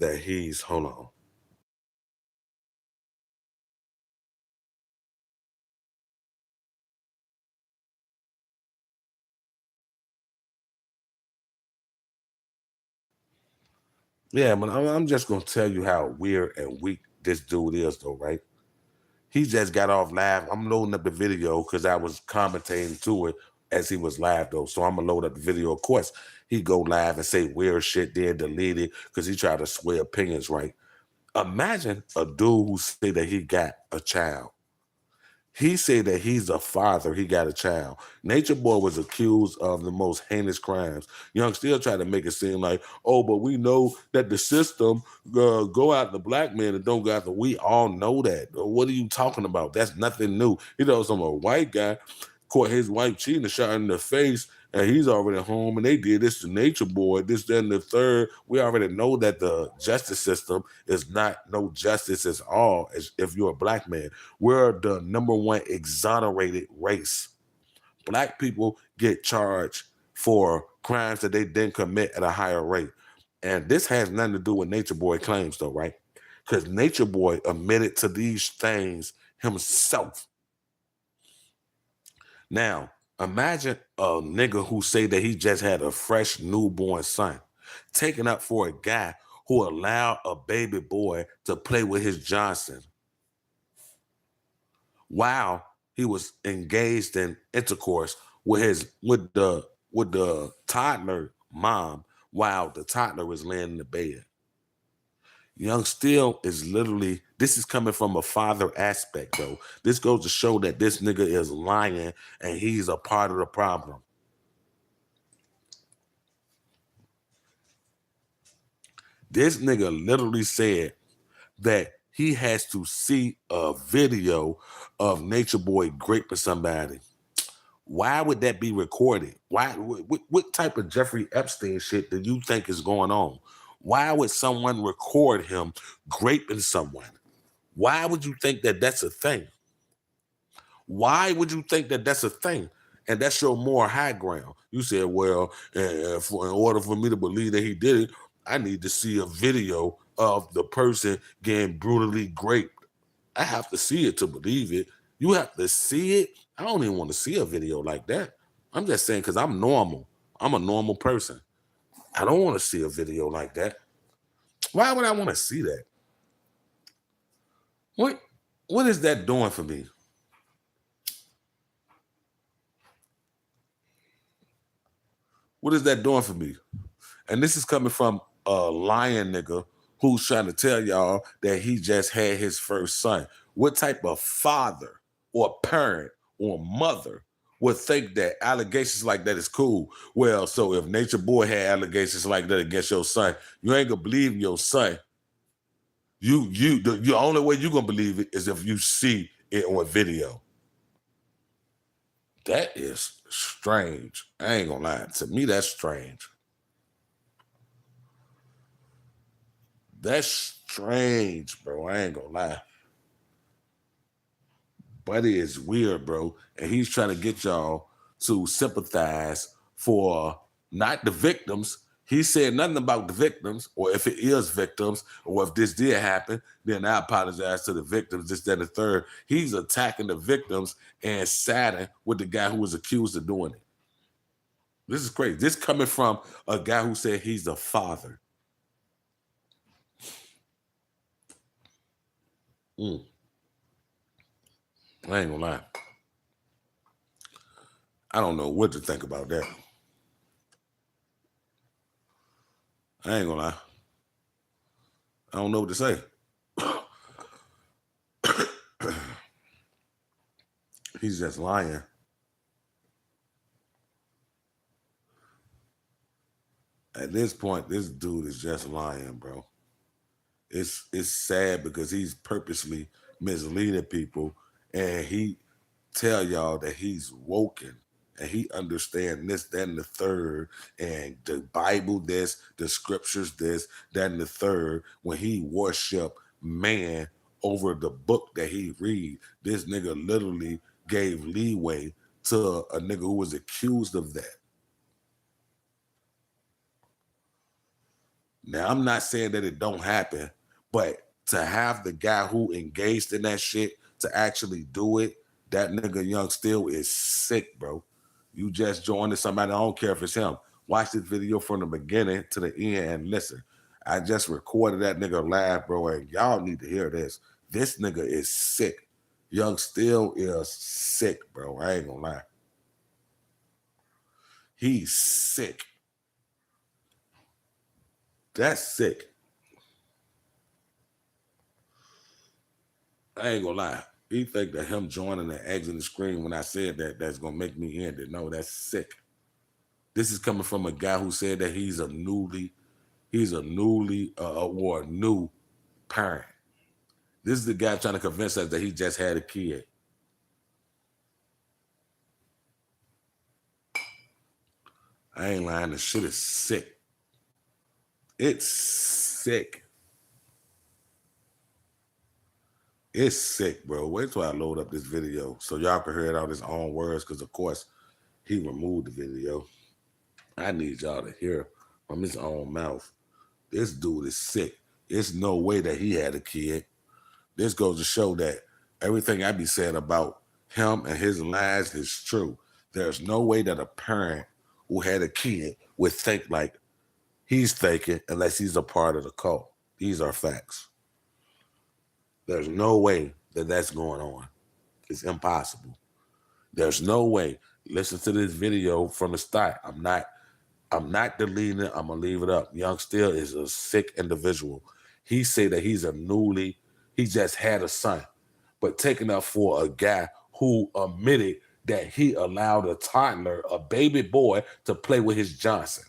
that he's, hold on. Yeah, but I'm just gonna tell you how weird and weak this dude is, though, right? He just got off live. I'm loading up the video because I was commentating to it as he was live, though. So I'm gonna load up the video. Of course, he go live and say weird shit, then delete it because he tried to sway opinions, right? Imagine a dude who say that he got a child. He said that he's a father, he got a child. Nature Boy was accused of the most heinous crimes. Young still try to make it seem like, oh, but we know that the system go after the black man and don't go after. We all know that. What are you talking about? That's nothing new. You know, some a white guy caught his wife cheating and shot her in the face, and he's already home, and they did this to Nature Boy, this, then the third. We already know that the justice system is not no justice at all as if you're a black man. We're the number one exonerated race. Black people get charged for crimes that they didn't commit at a higher rate. And this has nothing to do with Nature Boy claims, though, right? Because Nature Boy admitted to these things himself. Now, imagine a nigga who say that he just had a fresh newborn son, taken up for a guy who allowed a baby boy to play with his Johnson while he was engaged in intercourse with the toddler mom while the toddler was laying in the bed. Young Still is literally, this is coming from a father aspect, though. This goes to show that this nigga is lying and he's a part of the problem. This nigga literally said that he has to see a video of Nature Boy raping somebody. Why would that be recorded? Why? What type of Jeffrey Epstein shit do you think is going on? Why would someone record him raping someone? Why would you think that that's a thing? Why would you think that that's a thing? And that's your more high ground. You said, well, in order for me to believe that he did it, I need to see a video of the person getting brutally raped. I have to see it to believe it. You have to see it. I don't even want to see a video like that. I'm just saying because I'm normal. I'm a normal person. I don't want to see a video like that. Why would I want to see that? What what is that doing for me? What is that doing for me? And this is coming from a lying nigga who's trying to tell y'all that he just had his first son. What type of father or parent or mother would think that allegations like that is cool? Well, so if Nature Boy had allegations like that against your son, you ain't gonna believe your son. The only way you gonna believe it is if you see it on video. That is strange. I ain't gonna lie. To me, that's strange. That's strange, bro. I ain't gonna lie. Buddy is weird, bro. And he's trying to get y'all to sympathize for not the victims. He said nothing about the victims, or if it is victims, or if this did happen, then I apologize to the victims, this, that, and the third. He's attacking the victims and siding with the guy who was accused of doing it. This is crazy. This coming from a guy who said he's a father. Mm, I ain't gonna lie. I don't know what to think about that. I ain't gonna lie. I don't know what to say. He's just lying. At this point, this dude is just lying, bro. It's sad because he's purposely misleading people, and he tell y'all that he's woken and he understand this, that, and the third, and the Bible this, the scriptures this, that, and the third. When he worship man over the book that he read, this nigga literally gave leeway to a nigga who was accused of that. Now, I'm not saying that it don't happen, but to have the guy who engaged in that shit to actually do it, that nigga Young Still is sick, bro. You just joined somebody, I don't care if it's him. Watch this video from the beginning to the end and listen. I just recorded that nigga live, bro, and y'all need to hear this. This nigga is sick. Young Still is sick, bro. I ain't gonna lie. He's sick. That's sick. I ain't gonna lie. You think that him joining and exiting the screen when I said that that's gonna make me end it? No, that's sick. This is coming from a guy who said that he's a newly or a new parent. This is the guy trying to convince us that he just had a kid. I ain't lying. The shit is sick. It's sick. It's sick, bro. Wait till I load up this video so y'all can hear it out his own words, because of course he removed the video. I need y'all to hear from his own mouth. This dude is sick. There's no way that he had a kid. This goes to show that everything I be saying about him and his lies is true. There's no way that a parent who had a kid would think like he's thinking unless he's a part of the cult. These are facts. There's no way that that's going on. It's impossible. There's no way. Listen to this video from the start. I'm not deleting it. I'm gonna leave it up. Young Still is a sick individual. He said that he just had a son, but taking up for a guy who admitted that he allowed a toddler, a baby boy, to play with his Johnson.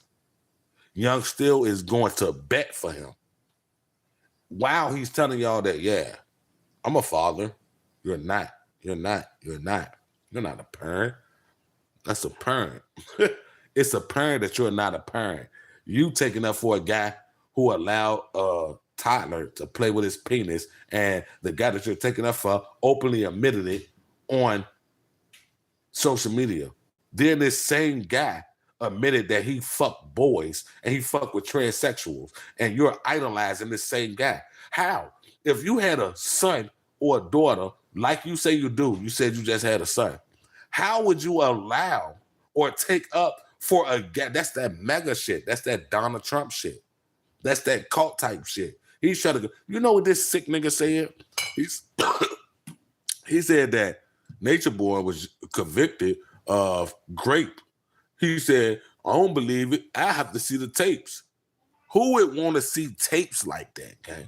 Young Still is going to bet for him. While he's telling y'all that, yeah, I'm a father. You're not. You're not. You're not. You're not a parent. That's a parent. It's a parent that you're not a parent. You taking up for a guy who allowed a toddler to play with his penis, and the guy that you're taking up for openly admitted it on social media. Then this same guy admitted that he fucked boys and he fucked with transsexuals, and you're idolizing this same guy. How? If you had a son or a daughter, like you say you do, you said you just had a son, how would you allow or take up for a guy? That's that mega shit. That's that Donald Trump shit. That's that cult type shit. He's trying to, you know what this sick nigga said? He said that Nature Boy was convicted of grape. He said, I don't believe it. I have to see the tapes. Who would want to see tapes like that, okay?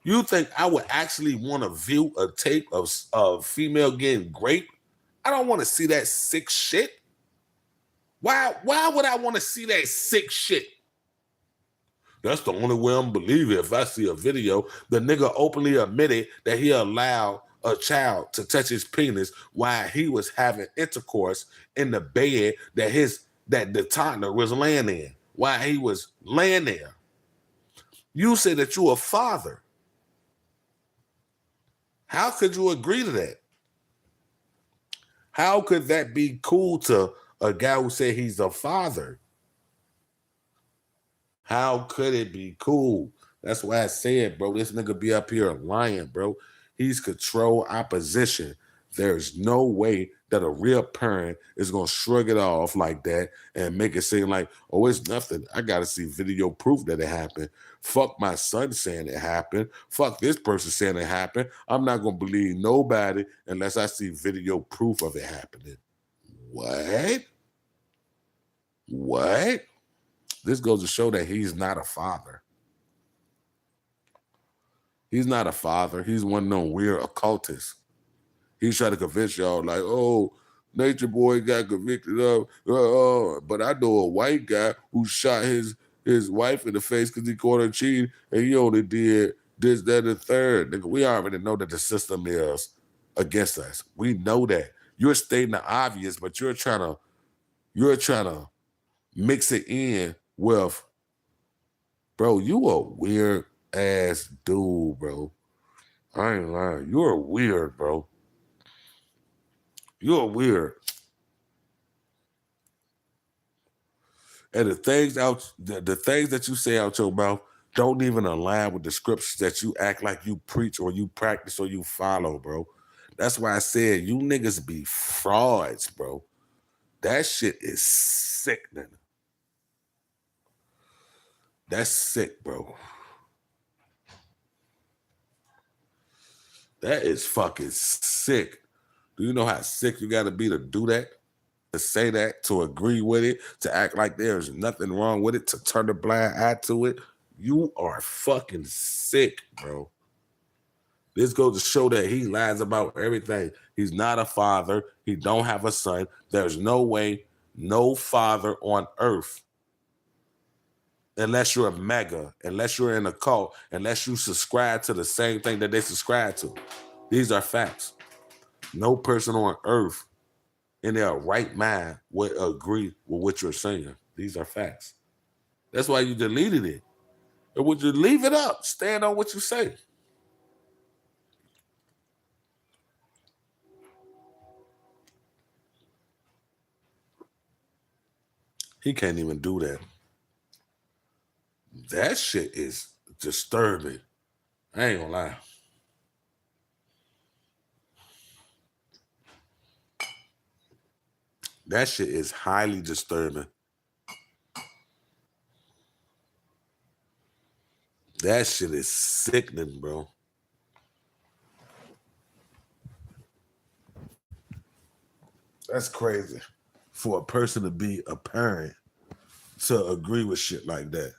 You think I would actually want to view a tape of female getting raped? I don't want to see that sick shit. Why would I want to see that sick shit? That's the only way I'm believing. If I see a video, the nigga openly admitted that he allowed a child to touch his penis while he was having intercourse in the bed that the toddler was laying in, while he was laying there. You say that you're a father. How could you agree to that? How could that be cool to a guy who said he's a father? How could it be cool? That's why I said, bro, this nigga be up here lying, bro. He's control opposition. There's no way that a real parent is going to shrug it off like that and make it seem like, oh, it's nothing. I got to see video proof that it happened. Fuck my son saying it happened. Fuck this person saying it happened. I'm not going to believe nobody unless I see video proof of it happening. What? What? This goes to show that he's not a father. He's not a father. He's one of them weird occultists. He's trying to convince y'all like, oh, Nature Boy got convicted of, but I know a white guy who shot his wife in the face because he caught her cheating, and he only did this, that, and the third. Nigga, we already know that the system is against us. We know that. You're stating the obvious, but you're trying to mix it in with, bro, you a weird ass dude, bro. I ain't lying. You're weird, bro. You're weird. And the things that you say out your mouth don't even align with the scriptures that you act like you preach or you practice or you follow, bro. That's why I said you niggas be frauds, bro. That shit is sickening. That's sick, bro. That is fucking sick. Do you know how sick you gotta be to do that? To say that, to agree with it, to act like there's nothing wrong with it, to turn a blind eye to it? You are fucking sick, bro. This goes to show that he lies about everything. He's not a father. He don't have a son. There's no way, no father on earth, unless you're a mega, unless you're in a cult, unless you subscribe to the same thing that they subscribe to. These are facts. No person on earth in their right mind would agree with what you're saying. These are facts. That's why you deleted it. Or would you leave it up? Stand on what you say. He can't even do that. That shit is disturbing. I ain't gonna lie. That shit is highly disturbing. That shit is sickening, bro. That's crazy. For a person to be a parent to agree with shit like that.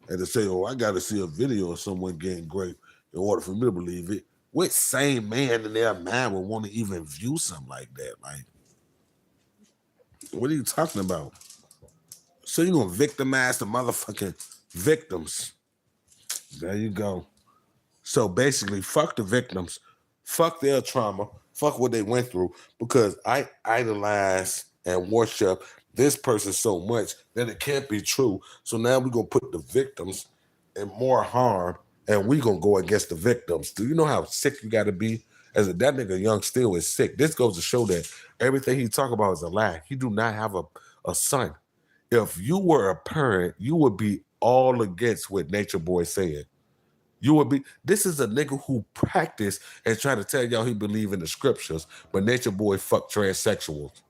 And to say, oh, I gotta see a video of someone getting raped in order for me to believe it. What sane man in their mind would want to even view something like that? Like, what are you talking about? So you gonna victimize the motherfucking victims. There you go. So basically, fuck the victims, fuck their trauma, fuck what they went through, because I idolize and worship this person so much that it can't be true. So now we're gonna put the victims in more harm, and we gonna go against the victims. Do you know how sick you gotta be? As that nigga Young Still is sick. This goes to show that everything he talk about is a lie. He do not have a son. If you were a parent, you would be all against what Nature Boy said. You would be. This is a nigga who practiced and try to tell y'all he believe in the scriptures, but Nature Boy fucked transsexuals.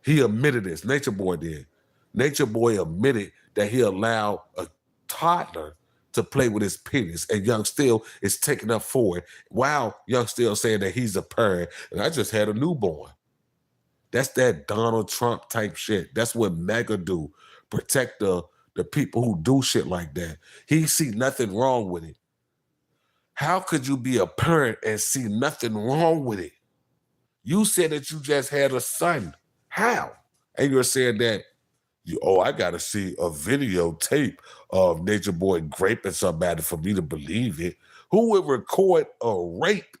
He admitted this. Nature Boy did. Nature Boy admitted that he allowed a toddler to play with his penis, and Young Still is taking up for it. While Young Still saying that he's a parent, and I just had a newborn. That's that Donald Trump type shit. That's what MAGA do. Protect the people who do shit like that. He see nothing wrong with it. How could you be a parent and see nothing wrong with it? You said that you just had a son. How? And you're saying that I gotta see a videotape of Nature Boy raping somebody for me to believe it. Who would record a rape?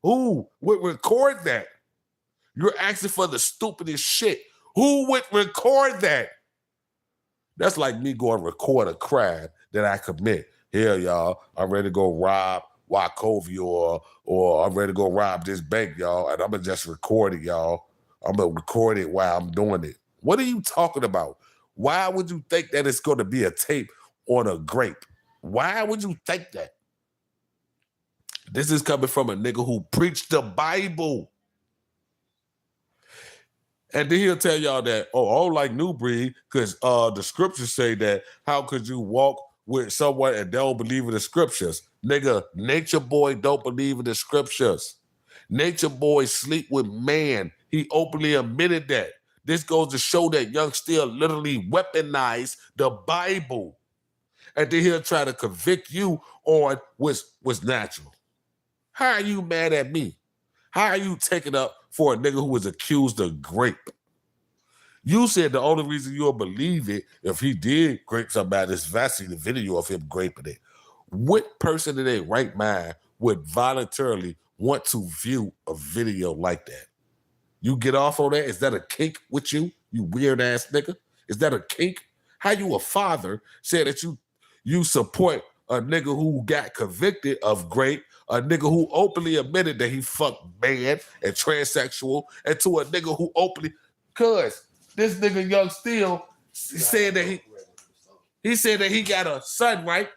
Who would record that? You're asking for the stupidest shit. Who would record that? That's like me going record a crime that I commit. Here, y'all, I'm ready to go rob Wachovia or I'm ready to go rob this bank, y'all, and I'm gonna just record it, y'all. I'm gonna record it while I'm doing it. What are you talking about? Why would you think that it's gonna be a tape on a grape? Why would you think that? This is coming from a nigga who preached the Bible. And then he'll tell y'all that, I don't like New Breed because the scriptures say that how could you walk with someone and they don't believe in the scriptures? Nigga, Nature Boy don't believe in the scriptures. Nature Boy sleep with man. He openly admitted that. This goes to show that Young Still literally weaponized the Bible. And then he'll try to convict you on what's natural. How are you mad at me? How are you taking up for a nigga who was accused of grape? You said the only reason you'll believe it if he did grape somebody is if I see the video of him graping it. What person in their right mind would voluntarily want to view a video like that? You get off on that? Is that a kink with you? You weird ass nigga? Is that a kink? How you a father said that you support a nigga who got convicted of grape, a nigga who openly admitted that he fucked man and transsexual, and to a nigga who openly, cuz this nigga Young Still said that he said that he got a son, right?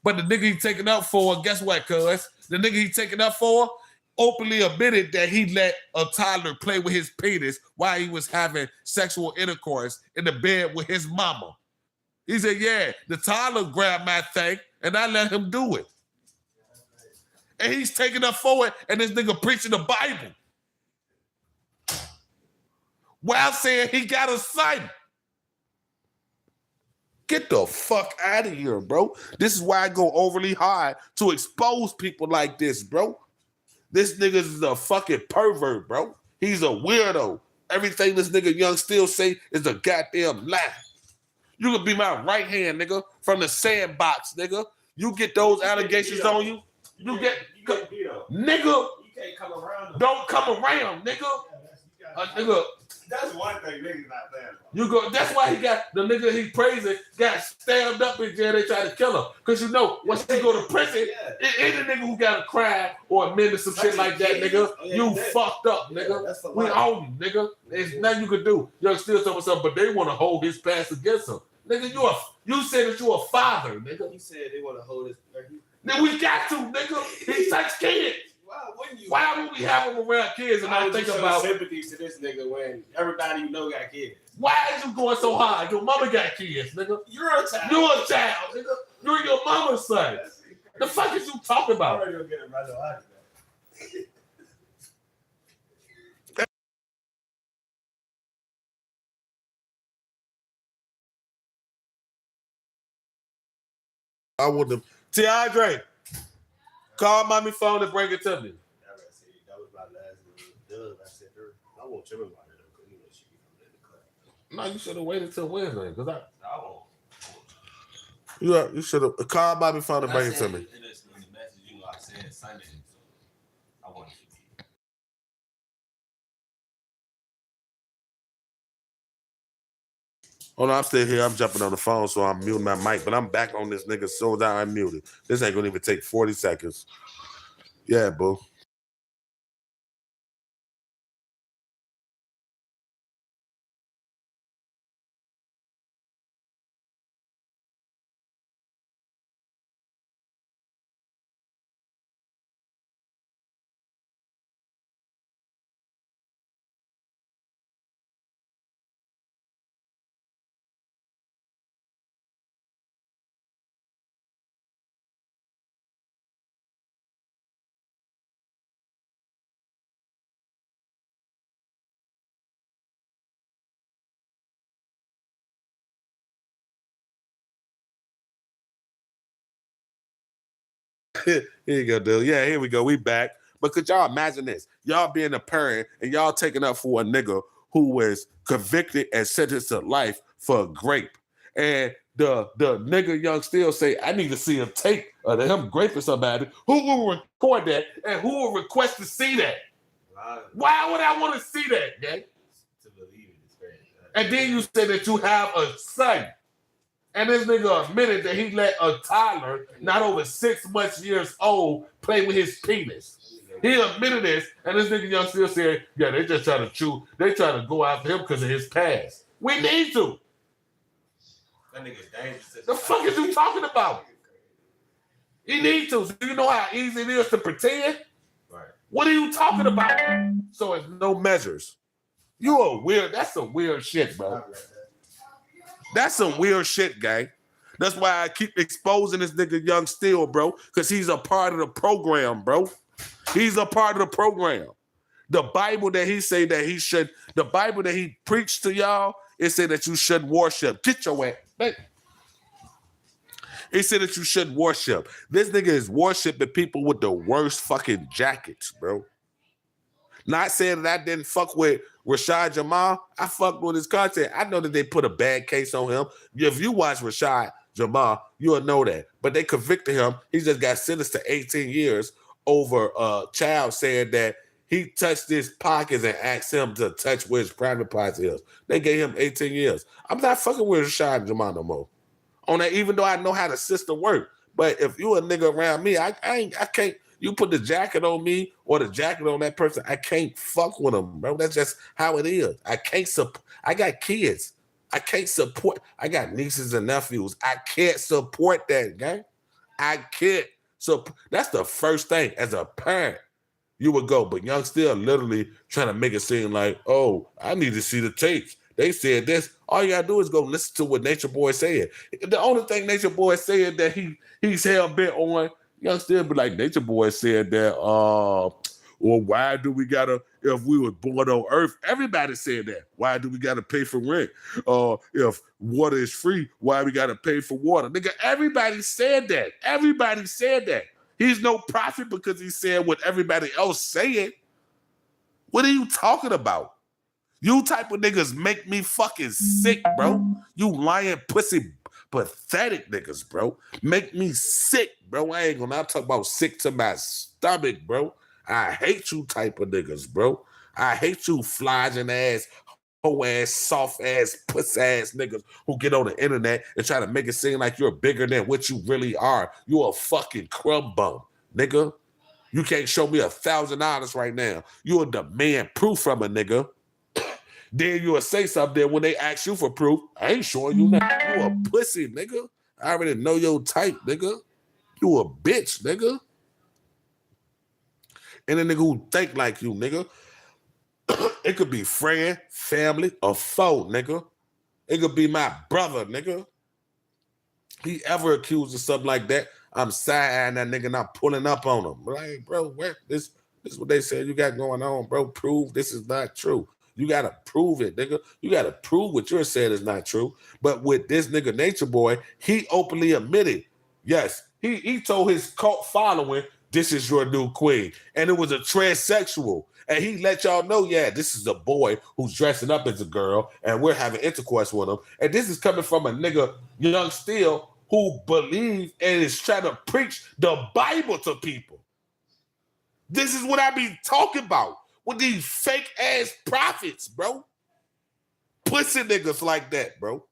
But the nigga he taking up for, guess what, cuz? The nigga he taking up for openly admitted that he let a toddler play with his penis while he was having sexual intercourse in the bed with his mama. He said, yeah, the toddler grabbed my thing and I let him do it. And he's taking up for it and this nigga preaching the Bible while saying he got a son. Get the fuck out of here, bro. This is why I go overly hard to expose people like this, bro. This nigga is a fucking pervert, bro. He's a weirdo. Everything this nigga Young still say is a goddamn lie. You could be my right hand, nigga, from the sandbox, nigga. You get those allegations on you. You get nigga. You can't come around. Don't come around, nigga. Nigga. That's one thing niggas not there. You go. That's why he got the nigga he praising got stabbed up in jail. They tried to kill him because you know once he go to prison, any nigga who got a crime or admitted some shit like that, nigga, you fucked up, nigga. We own you, nigga. There's nothing you can do. Young still talking something, but they want to hold his past against him, nigga. You said that you a father, nigga. He said they want to hold his. Then we got to, nigga. He touched kids. Why would we have him around kids and not think about sympathy to this nigga when everybody you know got kids? Why is you going so hard? Your mama got kids, nigga. You're a child. You're a child, nigga. You're your mama's son. The fuck is you talking about? I'm already gonna get it right on. I wouldn't have. T.I.Dre, call mommy phone and bring it to me. That was my last dub. I said, I won't tell him about it because you know she be coming in the club. No, you should have waited till Wednesday because I won't. You should have called mommy phone and bring it to me. In the message, you know, I said Sunday, so I wanted to be. Oh no, I'm still here. I'm jumping on the phone, so I'm muting my mic. But I'm back on this nigga as soon as I unmuted. This ain't gonna even take 40 seconds. Yeah, boo. Here you go, dude. Yeah, here we go. We back. But could y'all imagine this? Y'all being a parent and y'all taking up for a nigga who was convicted and sentenced to life for grape. And the nigga Young still say, I need to see a tape of him graping somebody. Who will record that and who will request to see that? Why would I want to see that, gang? To believe it is very good. And then you say that you have a son. And this nigga admitted that he let a toddler, not over 6 months years old, play with his penis. He admitted this, and this nigga Young still said, yeah, they just try to chew. They try to go after him because of his past. We need to. That nigga's dangerous. The fuck is you talking about? You need to. Do you know how easy it is to pretend? Right. What are you talking about? So it's no measures. You are weird. That's some weird shit, bro. That's some weird shit, gang. That's why I keep exposing this nigga Young still, bro, because he's a part of the program, bro. He's a part of the program. The Bible that he say that he should, the Bible that he preached to y'all, it said that you should worship. Get your ass. It said that you should worship. This nigga is worshiping people with the worst fucking jackets, bro. Not saying that I didn't fuck with Rashad Jamal. I fucked with his content. I know that they put a bad case on him. If you watch Rashad Jamal, you'll know that. But they convicted him. He just got sentenced to 18 years over a child saying that he touched his pockets and asked him to touch where his private parts is. They gave him 18 years. I'm not fucking with Rashad Jamal no more. On that, even though I know how the system works. But if you a nigga around me, I can't. You put the jacket on me or the jacket on that person, I can't fuck with them, bro. That's just how it is. I can't I got kids. I can't support. I got nieces and nephews. I can't support that, gang. I can't. So that's the first thing as a parent you would go. But Young still literally trying to make it seem like, oh, I need to see the tapes. They said this. All you gotta do is go listen to what Nature Boy said. The only thing Nature Boy said that he's hell bent on, Young still be like, Nature Boy said that, well, why do we gotta, if we was born on Earth, everybody said that. Why do we gotta pay for rent? If water is free, why we gotta pay for water? Nigga, everybody said that. Everybody said that. He's no prophet because he said what everybody else said. What are you talking about? You type of niggas make me fucking sick, bro. You lying pussy pathetic niggas, bro. Make me sick, bro. I ain't gonna talk about sick to my stomach, bro. I hate you type of niggas, bro. I hate you flogging ass, hoe ass, soft ass, puss ass niggas who get on the internet and try to make it seem like you're bigger than what you really are. You a fucking crumb bum, nigga. You can't show me $1,000 right now. You a demand proof from a nigga. Then you'll say something when they ask you for proof. I ain't showing you that. You a pussy, nigga. I already know your type, nigga. You a bitch, nigga. And a nigga who think like you, nigga. It could be friend, family, or foe, nigga. It could be my brother, nigga. He ever accused of something like that, I'm side-eyeing that nigga and I'm pulling up on him. Like, bro, this is what they said you got going on, bro. Prove this is not true. You gotta prove it, nigga. You gotta prove what you're saying is not true. But with this nigga Nature Boy, he openly admitted, yes, he told his cult following, this is your new queen. And it was a transsexual. And he let y'all know, yeah, this is a boy who's dressing up as a girl and we're having intercourse with him. And this is coming from a nigga, Young Steel, who believes and is trying to preach the Bible to people. This is what I be talking about with these fake ass prophets, bro. Pussy niggas like that, bro.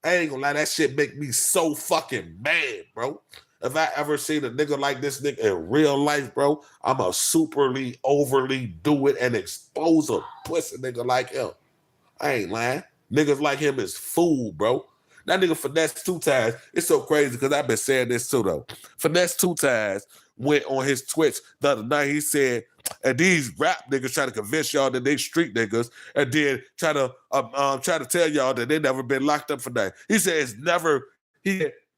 I ain't gonna lie, that shit make me so fucking mad, bro. If I ever seen a nigga like this nigga in real life, bro, I'ma superly, overly do it and expose a pussy nigga like him. I ain't lying. Niggas like him is fool, bro. That nigga Finesse 2 Times, it's so crazy because I've been saying this too, though. Finesse 2 Times went on his Twitch the other night. He said, and these rap niggas try to convince y'all that they street niggas and then try to tell y'all that they never been locked up for that. He said it's never,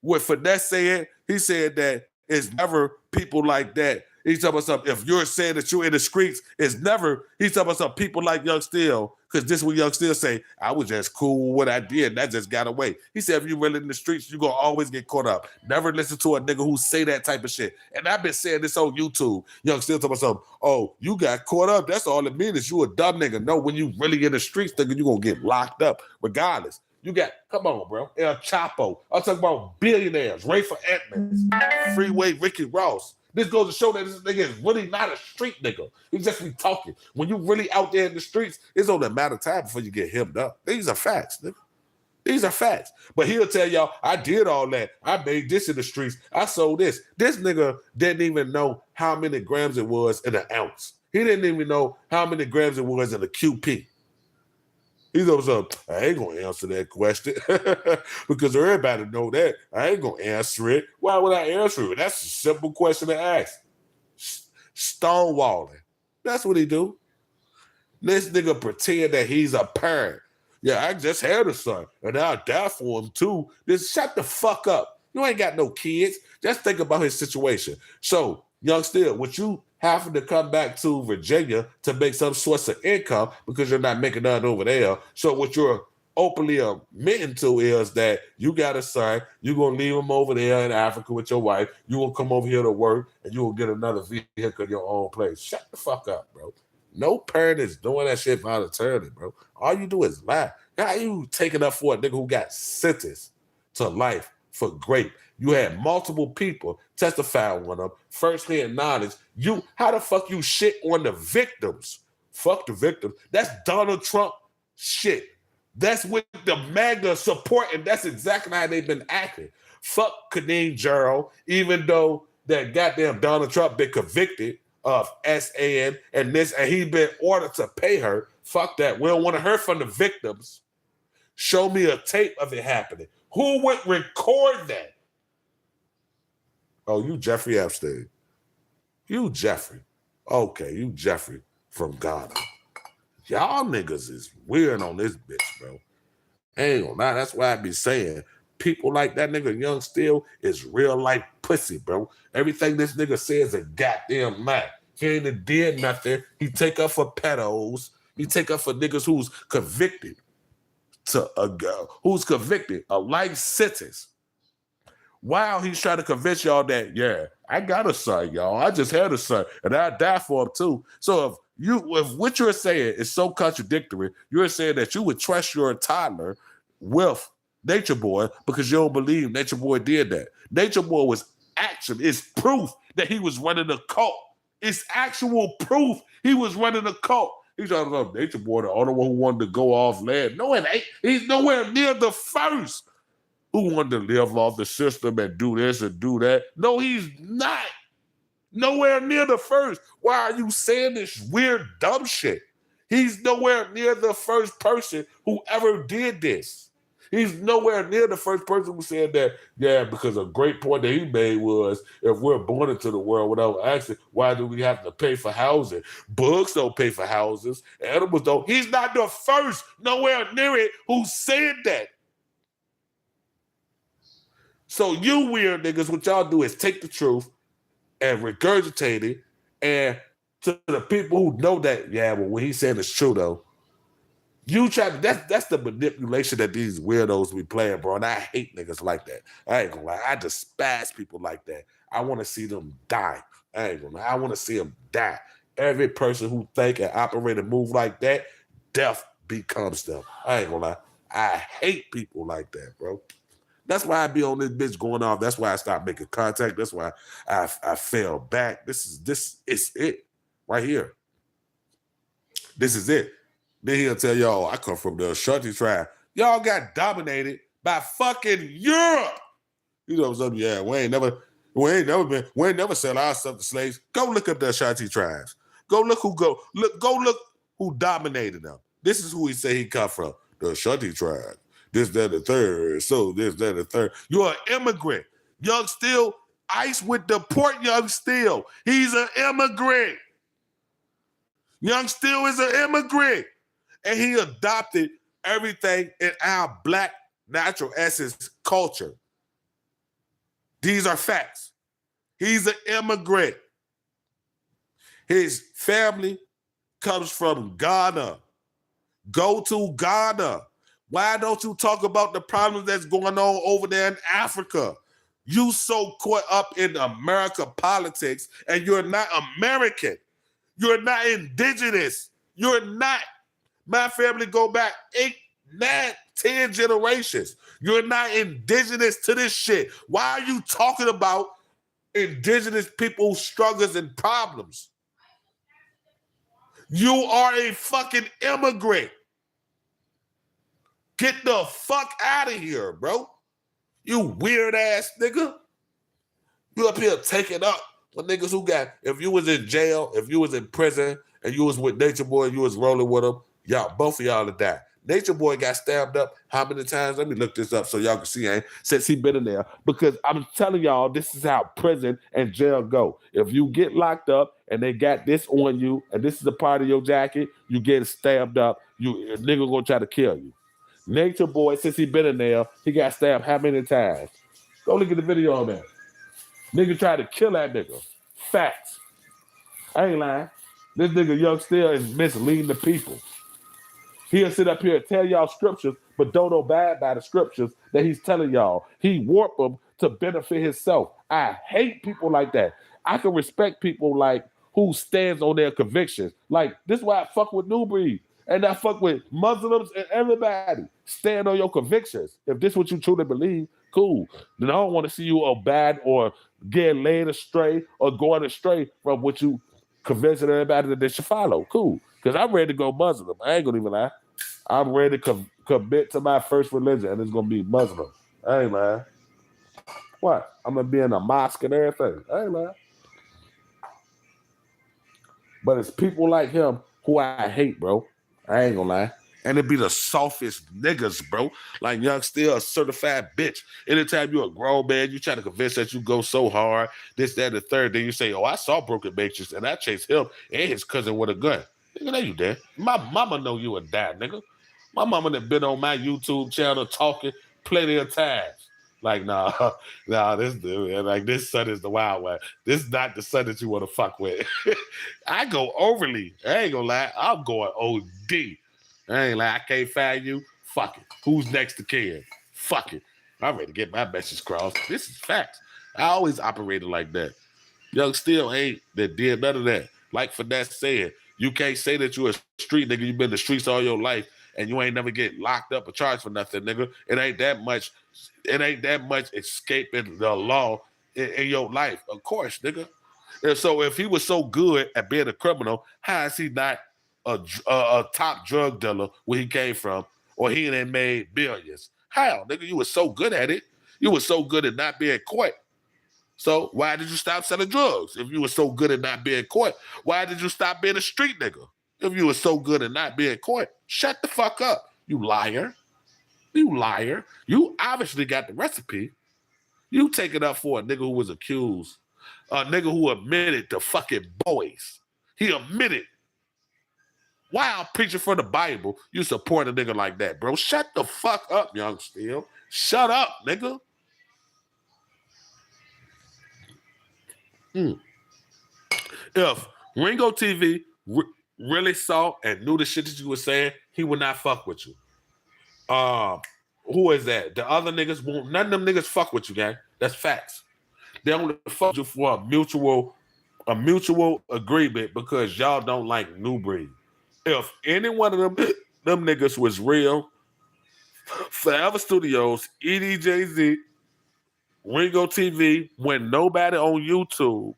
what Finesse said, he said that it's never people like that. He's talking about something, if you're saying that you're in the streets, it's never, he's talking about some people like Young Steel, because this is what Young Steel say, I was just cool with what I did, and that just got away. He said, if you're really in the streets, you're going to always get caught up. Never listen to a nigga who say that type of shit. And I've been saying this on YouTube. Young Steel talking about something, oh, you got caught up. That's all it means is you a dumb nigga. No, when you really in the streets, nigga, you're going to get locked up regardless. You got, come on, bro, El Chapo. I'm talking about billionaires, Rayford Edmonds, Freeway Ricky Ross. This goes to show that this nigga is really not a street nigga. He just be talking. When you really out there in the streets, it's only a matter of time before you get hemmed up. These are facts, nigga. These are facts. But he'll tell y'all, I did all that. I made this in the streets. I sold this. This nigga didn't even know how many grams it was in an ounce. He didn't even know how many grams it was in a QP. He goes up, I ain't gonna answer that question because everybody know that. I ain't gonna answer it. Why would I answer it? That's a simple question to ask. Stonewalling. That's what he do. This nigga pretend that he's a parent. Yeah, I just had a son, and I'll die for him too. Just shut the fuck up. You ain't got no kids. Just think about his situation. So, Young Steel, what you having to come back to Virginia to make some source of income because you're not making nothing over there. So what you're openly admitting to is that you got a son, you're going to leave him over there in Africa with your wife, you will come over here to work, and you will get another vehicle in your own place. Shut the fuck up, bro. No parent is doing that shit voluntarily, bro. All you do is lie. How you taking up for a nigga who got sentenced to life for grape? You had multiple people testify on them, first-hand knowledge. How the fuck you shit on the victims? Fuck the victims. That's Donald Trump shit. That's what the MAGA support, and that's exactly how they've been acting. Fuck Kadeem Gerald, even though that goddamn Donald Trump been convicted of SAN and this, and he's been ordered to pay her. Fuck that. We don't want to hear from the victims. Show me a tape of it happening. Who would record that? Oh, you Jeffrey Epstein. You Jeffrey. Okay, you Jeffrey from Ghana. Y'all niggas is weird on this bitch, bro. Ain't gonna lie, that's why I be saying people like that nigga Young Steel is real life pussy, bro. Everything this nigga says is a goddamn lie. He ain't did nothing. He take up for pedos. He take up for niggas who's convicted a life sentence. While he's trying to convince y'all that, yeah, I got a son, y'all. I just had a son, and I die for him too. So if what you're saying is so contradictory, you're saying that you would trust your toddler with Nature Boy because you don't believe Nature Boy did that. Nature Boy was action. It's proof that he was running a cult. It's actual proof he was running a cult. He's talking about Nature Boy, the only one who wanted to go off land. No, it ain't. He's nowhere near the first who wanted to live off the system and do this and do that. No, he's not. Nowhere near the first. Why are you saying this weird, dumb shit? He's nowhere near the first person who ever did this. He's nowhere near the first person who said that, yeah, because a great point that he made was, if we're born into the world without accident, why do we have to pay for housing? Bugs don't pay for houses. Animals don't. He's not the first, nowhere near it, who said that. So you weird niggas, what y'all do is take the truth and regurgitate it, and to the people who know that, yeah, well, what he's saying is true though, you try to, that's the manipulation that these weirdos be playing, bro, and I hate niggas like that. I ain't gonna lie, I despise people like that. I want to see them die. I ain't gonna lie, I want to see them die. Every person who think and operate and move like that, death becomes them. I ain't gonna lie, I hate people like that, bro. That's why I be on this bitch going off. That's why I stopped making contact. That's why I fell back. This is it right here. This is it. Then he'll tell y'all, I come from the Ashanti tribe. Y'all got dominated by fucking Europe. You know what I'm saying? Yeah, we ain't never sell our stuff to slaves. Go look up the Ashanti tribes. Go look who dominated them. This is who he say he come from. The Ashanti tribe. This, that, the third. So this, that, the third. You're an immigrant. Young Steel, ICE would deport Young Steel. He's an immigrant. Young Steel is an immigrant. And he adopted everything in our Black natural essence culture. These are facts. He's an immigrant. His family comes from Ghana. Go to Ghana. Why don't you talk about the problems that's going on over there in Africa? You so caught up in America politics, and you're not American. You're not indigenous. You're not. My family go back 8, 9, 10 generations. You're not indigenous to this shit. Why are you talking about indigenous people's struggles and problems? You are a fucking immigrant. Get the fuck out of here, bro. You weird ass nigga. You up here taking up with niggas who got, if you was in jail, if you was in prison, and you was with Nature Boy, you was rolling with him, y'all, both of y'all to die. Nature Boy got stabbed up how many times? Let me look this up so y'all can see, since he been in there. Because I'm telling y'all, this is how prison and jail go. If you get locked up and they got this on you, and this is a part of your jacket, you get stabbed up, a nigga gonna try to kill you. Nature Boy, since he been in there, he got stabbed how many times? Go look at the video on that. Nigga tried to kill that nigga. Facts. I ain't lying. This nigga Young Steel is misleading the people. He'll sit up here and tell y'all scriptures, but don't abide by the scriptures that he's telling y'all. He warped them to benefit himself. I hate people like that. I can respect people like who stands on their convictions. Like, this is why I fuck with New Breed. And I fuck with Muslims and everybody. Stand on your convictions. If this is what you truly believe, cool. Then I don't want to see you abide or get laid astray or going astray from what you convincing everybody that they should follow. Cool. Because I'm ready to go Muslim. I ain't gonna even lie. I'm ready to commit to my first religion, and it's gonna be Muslim. I ain't lying. What? I'm gonna be in a mosque and everything. I ain't lying. But it's people like him who I hate, bro. I ain't gonna lie. And it be the softest niggas, bro. Like Young still a certified bitch. Anytime you a grown man, you try to convince that you go so hard, this, that, and the third. Then you say, oh, I saw Broken Matrix and I chased him and his cousin with a gun. Nigga, no, you dead. My mama know you a dad, nigga. My mama that been on my YouTube channel talking plenty of times. Like, nah, nah, this dude, like this son is the wild one. This is not the son that you want to fuck with. I go overly. I ain't gonna lie. I'm going OD. I ain't like, I can't find you. Fuck it. Who's next to Ken? Fuck it. I'm ready to get my message crossed. This is facts. I always operated like that. Young still ain't that did none of that. Like Finesse said, you can't say that you a street nigga. You been in the streets all your life and you ain't never get locked up or charged for nothing, nigga. It ain't that much. It ain't that much escaping the law in your life. Of course, nigga. And so if he was so good at being a criminal, how is he not a top drug dealer where he came from, or he ain't made billions? How, nigga? You were so good at it. You were so good at not being caught. So why did you stop selling drugs if you were so good at not being caught? Why did you stop being a street nigga if you were so good at not being caught? Shut the fuck up, you liar. You liar. You obviously got the recipe. You take it up for a nigga who was accused, a nigga who admitted to fucking boys. He admitted. While preaching for the Bible, you support a nigga like that, bro. Shut the fuck up, Young Steel. Shut up, nigga. If Ringo TV really saw and knew the shit that you were saying, he would not fuck with you. Who is that? The other niggas won't. None of them niggas fuck with you, gang. That's facts. They only fuck you for a mutual agreement because y'all don't like New Breed. If any one of them niggas was real, Forever Studios, EDJZ, Ringo TV, when nobody on YouTube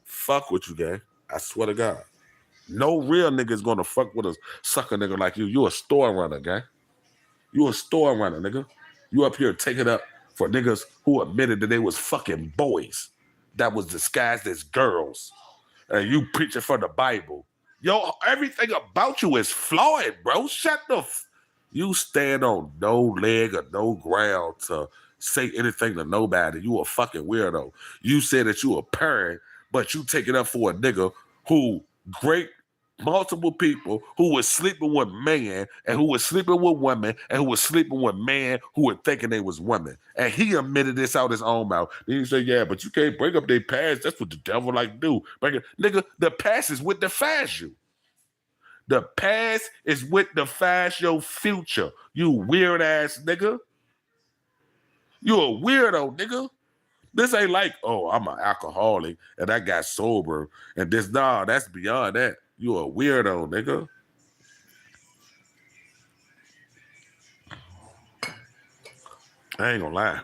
fuck with you, gang. I swear to God. No real nigga's gonna fuck with a sucker nigga like you. You a store runner, gang. You a store runner, nigga. You up here taking up for niggas who admitted that they was fucking boys that was disguised as girls. And you preaching for the Bible. Yo, everything about you is flawed, bro. Shut the you stand on no leg or no ground to say anything to nobody. You a fucking weirdo. You said that you a parent, but you take it up for a nigga who great multiple people who was sleeping with men and who was sleeping with women and who was sleeping with men who were thinking they was women. And he admitted this out his own mouth. Then you say, yeah, but you can't bring up their past. That's what the devil like to do. Bring it. Nigga, the past is what defines you. The past is what defines your future. You weird ass nigga. You a weirdo, nigga. This ain't like, oh, I'm an alcoholic and I got sober and this, nah, that's beyond that. You a weirdo, nigga. I ain't gonna lie.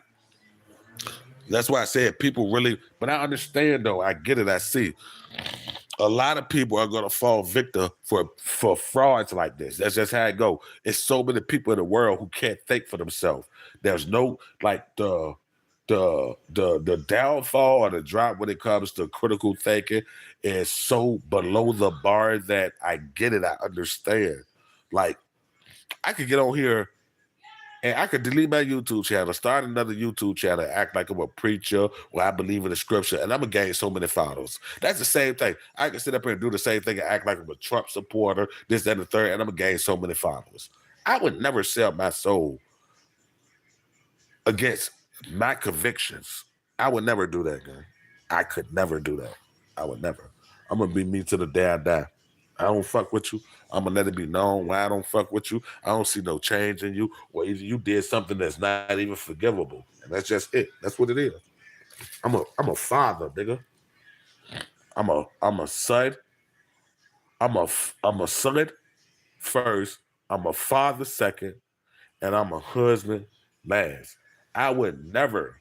That's why I said people really, but I understand though. I get it. I see. A lot of people are gonna fall victim for frauds like this. That's just how it go. It's so many people in the world who can't think for themselves. There's no like the downfall or the drop when it comes to critical thinking is so below the bar that I get it. I understand. Like I could get on here and I could delete my YouTube channel, start another YouTube channel, act like I'm a preacher or I believe in the scripture, and I'm gonna gain so many followers. That's the same thing. I can sit up here and do the same thing and act like I'm a Trump supporter, this, that, and the third, and I'm gonna gain so many followers. I would never sell my soul against my convictions. I would never do that, guy. I could never do that. I would never. I'm gonna be me to the day I die. I don't fuck with you. I'm gonna let it be known why I don't fuck with you. I don't see no change in you, or either you did something that's not even forgivable, and that's just it. That's what it is. I'm a father, nigga. I'm a son. I'm a son first. I'm a father second, and I'm a husband last. I would never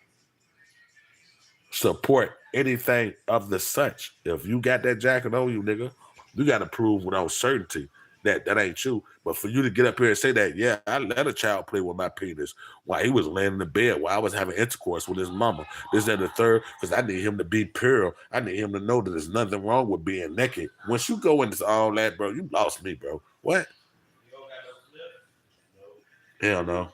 support anything of the such. If you got that jacket on you, nigga, you got to prove without certainty that that ain't you. But for you to get up here and say that, yeah, I let a child play with my penis while he was laying in the bed, while I was having intercourse with his mama, this, that, and the third, because I need him to be pure. I need him to know that there's nothing wrong with being naked. Once you go into all that, bro, you lost me, bro. What? Hell no.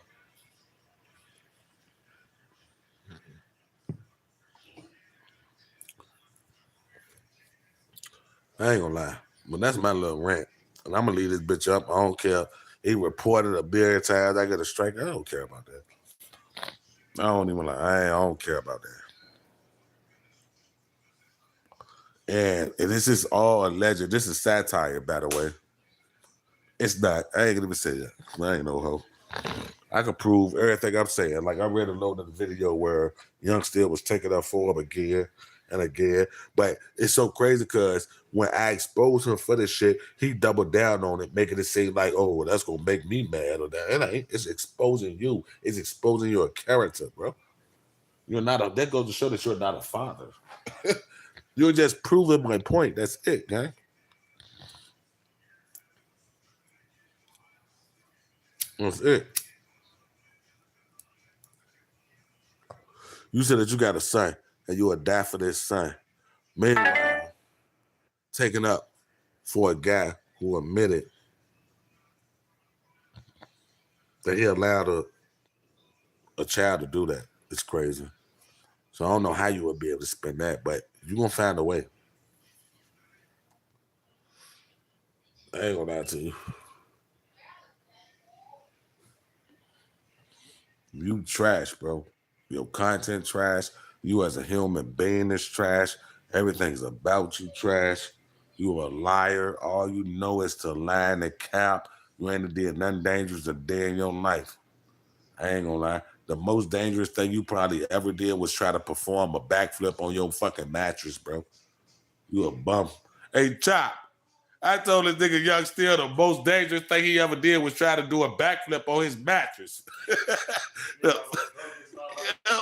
I ain't gonna lie. But that's my little rant. And I'm gonna leave this bitch up. I don't care. He reported a billion times. I get a strike. I don't care about that. I don't even like. I don't care about that. And this is all alleged. This is satire, by the way. It's not. I ain't gonna even say that. I ain't no hoe. I can prove everything I'm saying. Like I read a load of the video where Young Still was taking up for him again and again. But it's so crazy because when I exposed him for this shit, he doubled down on it, making it seem like, oh, that's gonna make me mad or that. It ain't. It's exposing you. It's exposing your character, bro. You're not a that goes to show that you're not a father. You're just proving my point. That's it, man. That's it. You said that you got a son and you would die for this son. Meanwhile, taking up for a guy who admitted that he allowed a child to do that. It's crazy. So I don't know how you would be able to spend that, but you're gonna find a way. I ain't gonna lie to you. You trash, bro. Your content trash. You as a human being is trash. Everything's about you trash. You a liar. All you know is to lie and cap. You ain't did nothing dangerous a day in your life. I ain't gonna lie. The most dangerous thing you probably ever did was try to perform a backflip on your fucking mattress, bro. You a bum. Hey, Chop, I told this nigga Young Steel the most dangerous thing he ever did was try to do a backflip on his mattress.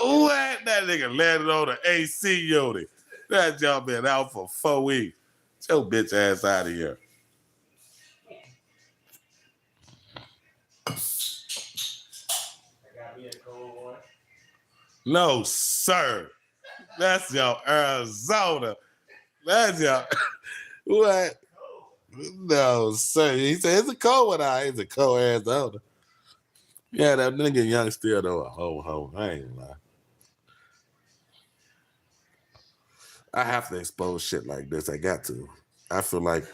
What? That nigga landed on the AC unit. That job been out for 4 weeks. Get your bitch ass out of here. No, sir. That's your Arizona. That's your what? No, sir. He said it's a cold one out. It's a cold Arizona. Yeah, that nigga Young Steel though a ho. I ain't gonna lie. I have to expose shit like this. I got to. I feel like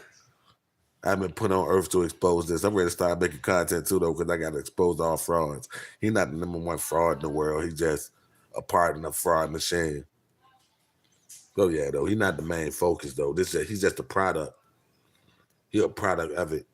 I've been put on earth to expose this. I'm ready to start making content too, though, because I got to expose all frauds. He's not the number one fraud in the world. He's just a part of the fraud machine. So yeah, though, he's not the main focus, though. He's just a product. He's a product of it.